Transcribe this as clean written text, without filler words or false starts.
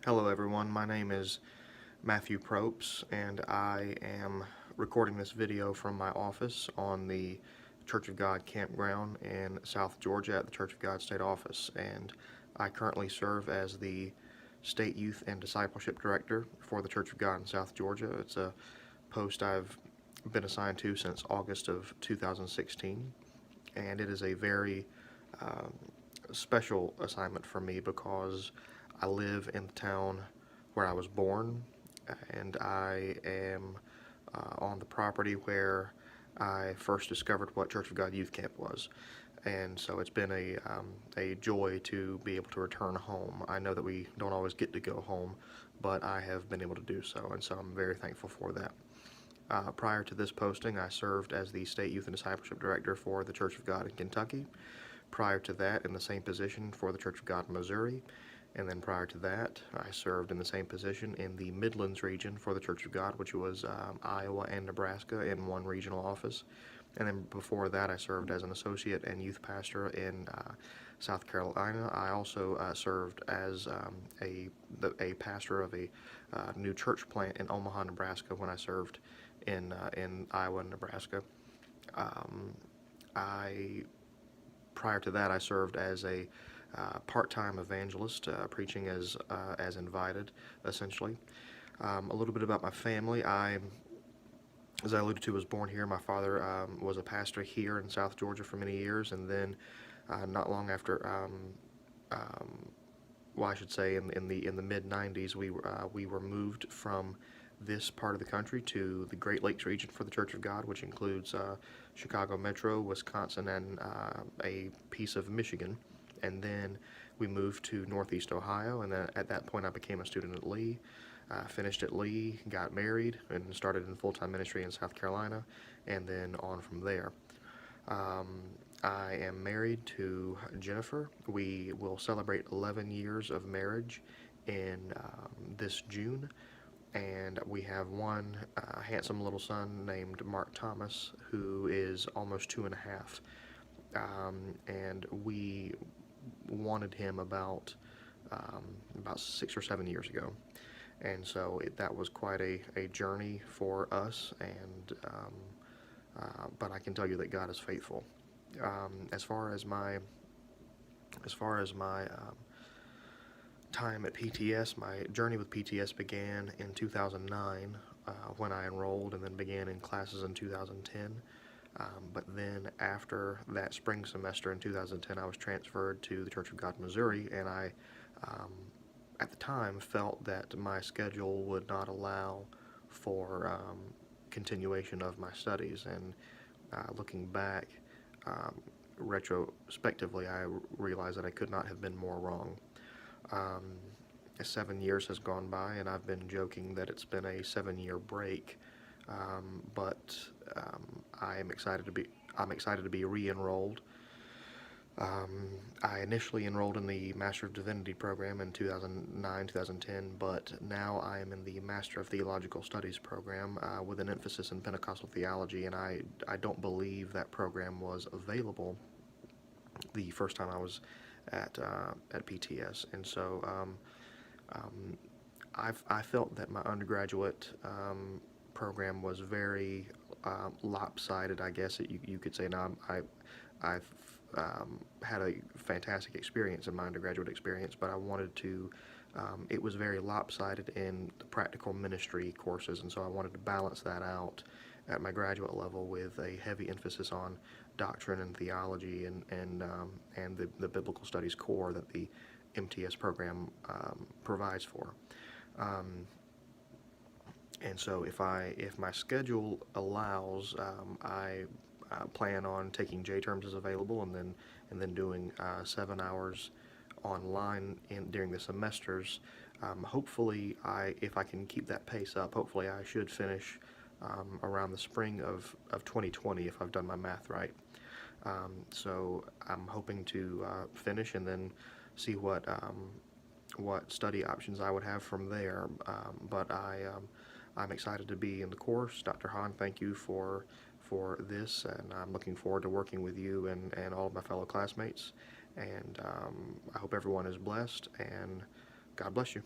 Hello everyone, my name is Matthew Propes and I am recording this video from my office on the Church of God campground in South Georgia at the Church of God State Office, and I currently serve as the State Youth and Discipleship Director for the Church of God in South Georgia. It's a post I've been assigned to since August of 2016, and it is a very special assignment for me because I live in the town where I was born, and I am on the property where I first discovered what Church of God Youth Camp was. And so it's been a joy to be able to return home. I know that we don't always get to go home, but I have been able to do so, and so I'm very thankful for that. Prior to this posting, I served as the State Youth and Discipleship Director for the Church of God in Kentucky. Prior to that, in the same position for the Church of God in Missouri. And then prior to that, I served in the same position in the Midlands region for the Church of God, which was Iowa and Nebraska in one regional office. And then before that, I served as an associate and youth pastor in South Carolina. I also served as a pastor of a new church plant in Omaha, Nebraska when I served in Iowa and Nebraska. Prior to that, I served as a part-time evangelist, preaching as invited, essentially. A little bit about my family. As I alluded to, was born here. My father was a pastor here in South Georgia for many years, and then not long after, well, I should say, in the mid '90s, we were moved from this part of the country to the Great Lakes region for the Church of God, which includes Chicago Metro, Wisconsin, and a piece of Michigan. And then we moved to Northeast Ohio, and then at that point I became a student at Lee, finished at Lee, got married, and started in full-time ministry in South Carolina, and then on from there. I am married to Jennifer. We will celebrate 11 years of marriage in this June, and we have one handsome little son named Mark Thomas, who is almost 2.5. And we wanted him about 6 or 7 years ago, and so that was quite a journey for us, and but I can tell you that God is faithful. As far as my time at PTS, my journey with PTS began in 2009 when I enrolled, and then began in classes in 2010. But then after that spring semester in 2010, I was transferred to the Church of God in Missouri, and I, at the time, felt that my schedule would not allow for continuation of my studies. And looking back, retrospectively, I realized that I could not have been more wrong. 7 years has gone by, and I've been joking that it's been a 7-year break. But I'm excited to be re-enrolled. I initially enrolled in the Master of Divinity program in 2009, 2010, but now I am in the Master of Theological Studies program with an emphasis in Pentecostal theology, and I don't believe that program was available the first time I was at PTS, and so I felt that my undergraduate program was very lopsided, I guess you could say. Now, I've had a fantastic experience in my undergraduate experience, but I wanted to, it was very lopsided in the practical ministry courses, and so I wanted to balance that out at my graduate level with a heavy emphasis on doctrine and theology and the biblical studies core that the MTS program provides for. And so if my schedule allows, I plan on taking J terms as available, and then doing 7 hours online during the semesters. Hopefully, if I can keep that pace up, hopefully I should finish around the spring of 2020 if I've done my math right. So I'm hoping to finish and then see what study options I would have from there. But I'm excited to be in the course. Dr. Hahn, thank you for this, and I'm looking forward to working with you and all of my fellow classmates. And I hope everyone is blessed, and God bless you.